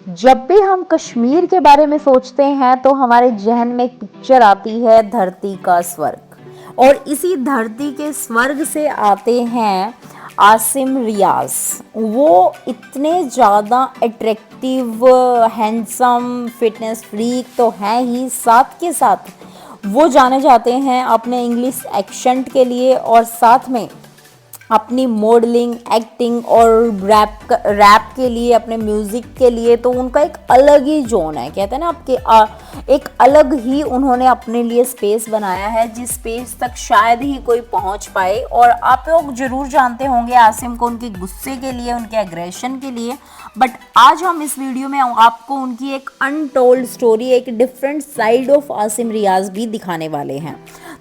जब भी हम कश्मीर के बारे में सोचते हैं तो हमारे जहन में एक पिक्चर आती है धरती का स्वर्ग, और इसी धरती के स्वर्ग से आते हैं आसिम रियाज। वो इतने ज़्यादा अट्रैक्टिव, हैंडसम, फिटनेस फ्रीक तो हैं ही, साथ के साथ वो जाने जाते हैं अपने इंग्लिश एक्सेंट के लिए, और साथ में अपनी मॉडलिंग, एक्टिंग और रैप के लिए, अपने म्यूज़िक के लिए। तो उनका एक अलग ही जोन है, कहते हैं ना आपके एक अलग ही उन्होंने अपने लिए स्पेस बनाया है, जिस स्पेस तक शायद ही कोई पहुंच पाए। और आप लोग ज़रूर जानते होंगे आसिम को उनके गुस्से के लिए, उनके एग्रेशन के लिए, बट आज हम इस वीडियो में आपको उनकी एक अनटोल्ड स्टोरी, एक डिफरेंट साइड ऑफ आसिम रियाज भी दिखाने वाले हैं।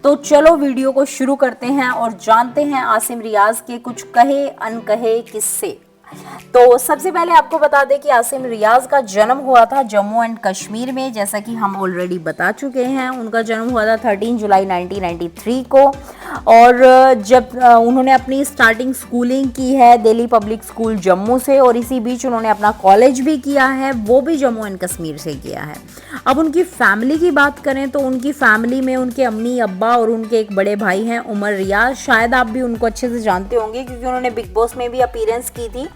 तो चलो वीडियो को शुरू करते हैं और जानते हैं आसिम रियाज के कुछ कहे अनकहे किस्से। तो सबसे पहले आपको बता दें कि आसिम रियाज का जन्म हुआ था जम्मू एंड कश्मीर में, जैसा कि हम ऑलरेडी बता चुके हैं। उनका जन्म हुआ था 13 जुलाई 1993 को। और जब उन्होंने अपनी स्टार्टिंग स्कूलिंग की है दिल्ली पब्लिक स्कूल जम्मू से, और इसी बीच उन्होंने अपना कॉलेज भी किया है, वो भी जम्मू एंड कश्मीर से किया है। अब उनकी फैमिली की बात करें तो उनकी फैमिली में उनके अम्मी, अब्बा और उनके एक बड़े भाई हैं उमर रियाज। शायद आप भी उनको अच्छे से जानते होंगे क्योंकि उन्होंने बिग बॉस में भी अपीयरेंस की थी,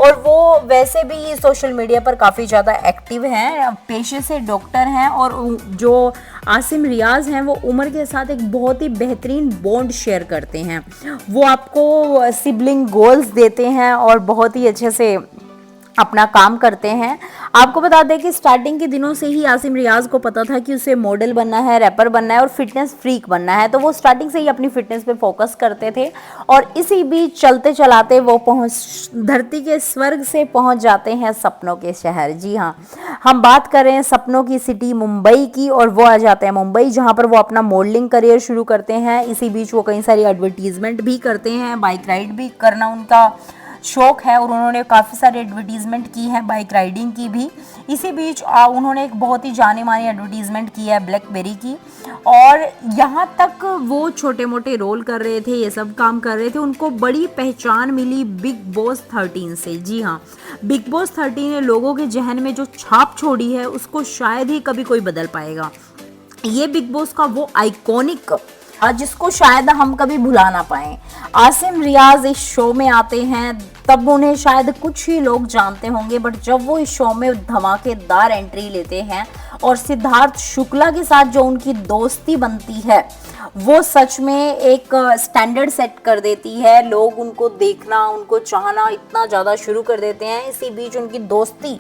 और वो वैसे भी सोशल मीडिया पर काफ़ी ज़्यादा एक्टिव हैं, पेशे से डॉक्टर हैं। और जो आसिम रियाज हैं वो उमर के साथ एक बहुत ही बेहतरीन बॉन्ड शेयर करते हैं। वो आपको सिबलिंग गोल्स देते हैं और बहुत ही अच्छे से अपना काम करते हैं। आपको बता दें कि स्टार्टिंग के दिनों से ही आसिम रियाज को पता था कि उसे मॉडल बनना है, रैपर बनना है और फिटनेस फ्रीक बनना है। तो वो स्टार्टिंग से ही अपनी फिटनेस पे फोकस करते थे, और इसी बीच चलते चलाते वो धरती के स्वर्ग से पहुंच जाते हैं सपनों के शहर। जी हाँ, हम बात कर रहे हैं सपनों की सिटी मुंबई की, और वो आ जाते हैं मुंबई, जहाँ पर वो अपना मॉडलिंग करियर शुरू करते हैं। इसी बीच वो कई सारी एडवर्टीजमेंट भी करते हैं, बाइक राइड भी करना उनका शौक है, और उन्होंने काफ़ी सारी एडवर्टीजमेंट की है बाइक राइडिंग की भी। इसी बीच उन्होंने एक बहुत ही जानी मानी एडवर्टीजमेंट की है ब्लैकबेरी की, और यहाँ तक वो छोटे मोटे रोल कर रहे थे, ये सब काम कर रहे थे। उनको बड़ी पहचान मिली बिग बॉस 13 से। जी हाँ, बिग बॉस 13 ने लोगों के जहन में जो छाप छोड़ी है उसको शायद ही कभी कोई बदल पाएगा। ये बिग बॉस का वो आइकॉनिक, जिसको शायद हम कभी भुला ना पाए। आसिम रियाज इस शो में आते हैं तब उन्हें शायद कुछ ही लोग जानते होंगे, बट जब वो इस शो में धमाकेदार एंट्री लेते हैं और सिद्धार्थ शुक्ला के साथ जो उनकी दोस्ती बनती है वो सच में एक स्टैंडर्ड सेट कर देती है। लोग उनको देखना, उनको चाहना इतना ज़्यादा शुरू कर देते हैं। इसी बीच उनकी दोस्ती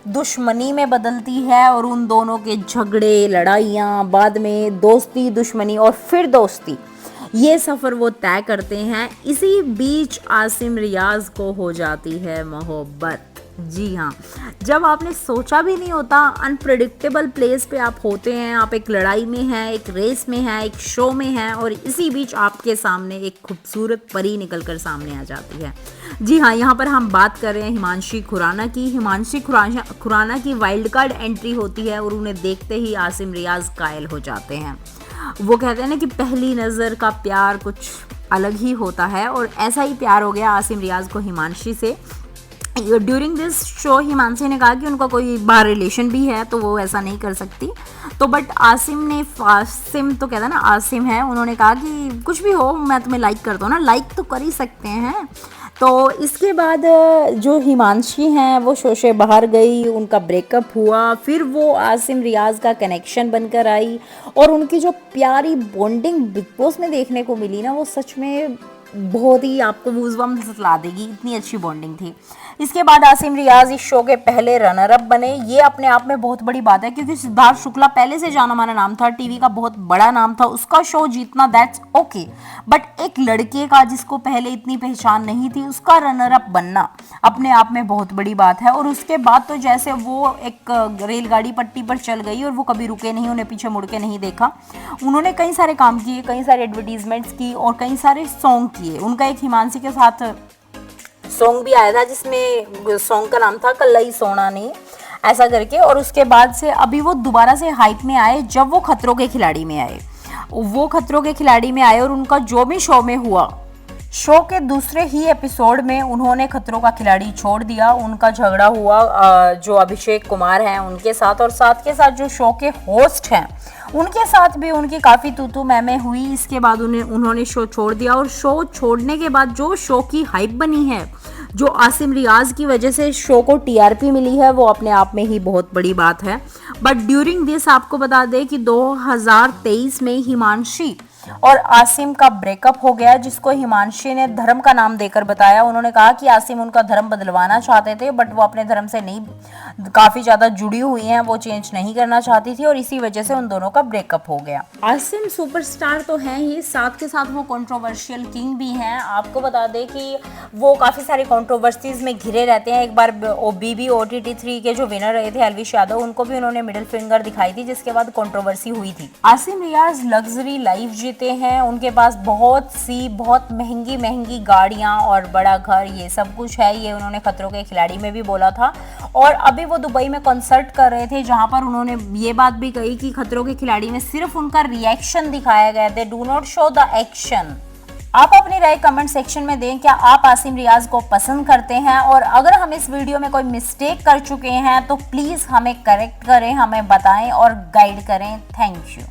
दुश्मनी में बदलती है, और उन दोनों के झगड़े, लड़ाइयाँ, बाद में दोस्ती, दुश्मनी और फिर दोस्ती, ये सफ़र वो तय करते हैं। इसी बीच आसिम रियाज को हो जाती है मोहब्बत। जी हाँ, जब आपने सोचा भी नहीं होता, अनप्रेडिक्टेबल प्लेस पे आप होते हैं, आप एक लड़ाई में हैं, एक रेस में हैं, एक शो में हैं, और इसी बीच आपके सामने एक खूबसूरत परी निकल कर सामने आ जाती है। जी हाँ, यहाँ पर हम बात कर रहे हैं हिमांशी खुराना की। हिमांशी खुराना की वाइल्ड कार्ड एंट्री होती है, और उन्हें देखते ही आसिम रियाज कायल हो जाते हैं। वो कहते हैं ना कि पहली नज़र का प्यार कुछ अलग ही होता है, और ऐसा ही प्यार हो गया आसिम रियाज को हिमांशी से। ड्यूरिंग दिस शो हिमांशी ने कहा कि उनका कोई बाहर रिलेशन भी है, तो वो ऐसा नहीं कर सकती। तो बट आसिम तो कहता है ना, आसिम है, उन्होंने कहा कि कुछ भी हो मैं तुम्हें लाइक करता हूँ ना, लाइक तो कर ही सकते हैं। तो इसके बाद जो हिमांशी हैं वो शो से बाहर गई, उनका ब्रेकअप हुआ, फिर वो आसिम रियाज का कनेक्शन बनकर आई और उनकी जो प्यारी बॉन्डिंग बिग बॉस में देखने को मिली ना, वो सच में बहुत ही आपको गूज़बम्स ला देगी, इतनी अच्छी बॉन्डिंग थी। इसके बाद आसिम रियाज इस शो के पहले रनर अप बने। ये अपने आप में बहुत बड़ी बात है क्योंकि सिद्धार्थ शुक्ला पहले से जाना माना नाम था, टीवी का बहुत बड़ा नाम था, उसका शो जीतना दैट्स ओके, बट एक लड़के का जिसको पहले इतनी पहचान नहीं थी उसका रनर अप बनना अपने आप में बहुत बड़ी बात है। और उसके बाद तो जैसे वो एक रेलगाड़ी पट्टी पर चल गई और वो कभी रुके नहीं, उन्हें पीछे मुड़ के नहीं देखा। उन्होंने कई सारे काम किए, कई सारे एडवर्टीजमेंट्स की और कई सारे सॉन्ग किए। उनका एक हिमांशी के साथ सॉन्ग भी आया था जिसमें सॉन्ग का नाम था कल्लई सोना ने, ऐसा करके। और उसके बाद से अभी वो दोबारा से हाइप में आए जब वो खतरों के खिलाड़ी में आए। वो खतरों के खिलाड़ी में आए और उनका जो भी शो में हुआ, शो के दूसरे ही एपिसोड में उन्होंने खतरों का खिलाड़ी छोड़ दिया। उनका झगड़ा हुआ जो अभिषेक कुमार हैं उनके साथ, और साथ के साथ जो शो के होस्ट हैं उनके साथ भी उनकी काफ़ी तू मैमें हुई। इसके बाद उन्होंने शो छोड़ दिया और शो छोड़ने के बाद जो शो की हाइप बनी है, जो आसिम रियाज की वजह से शो को टीआरपी मिली है, वो अपने आप में ही बहुत बड़ी बात है। बट ड्यूरिंग दिस आपको बता दें कि 2023 में हिमांशी और आसिम का ब्रेकअप हो गया, जिसको हिमांशी ने धर्म का नाम देकर बताया। उन्होंने कहा कि आसिम उनका धर्म बदलवाना चाहते थे बट वो अपने धर्म से नहीं, काफ़ी ज़्यादा जुड़ी हुई हैं, वो चेंज नहीं करना चाहती थी और इसी वजह से उन दोनों का ब्रेकअप हो गया। आसिम सुपरस्टार तो हैं ही, साथ के साथ वो कंट्रोवर्शियल किंग भी हैं। आपको बता दें कि वो काफ़ी सारी कंट्रोवर्सीज में घिरे रहते हैं। एक बार BB OTT3 के जो विनर रहे थे एल्विश यादव, उनको भी उन्होंने मिडिल फिंगर दिखाई थी, जिसके बाद कंट्रोवर्सी हुई थी। आसिम रियाज लग्जरी लाइफ जीते हैं, उनके पास बहुत महंगी महंगी गाड़ियां और बड़ा घर, ये सब कुछ है। ये उन्होंने खतरों के खिलाड़ी में भी बोला था। और अभी वो दुबई में कॉन्सर्ट कर रहे थे, जहां पर उन्होंने ये बात भी कही कि खतरों के खिलाड़ी में सिर्फ उनका रिएक्शन दिखाया गया, they do not show the action. आप अपनी राय कमेंट सेक्शन में दें, क्या आप आसिम रियाज को पसंद करते हैं? और अगर हम इस वीडियो में कोई मिस्टेक कर चुके हैं तो प्लीज़ हमें करेक्ट करें, हमें बताएं और गाइड करें। Thank you.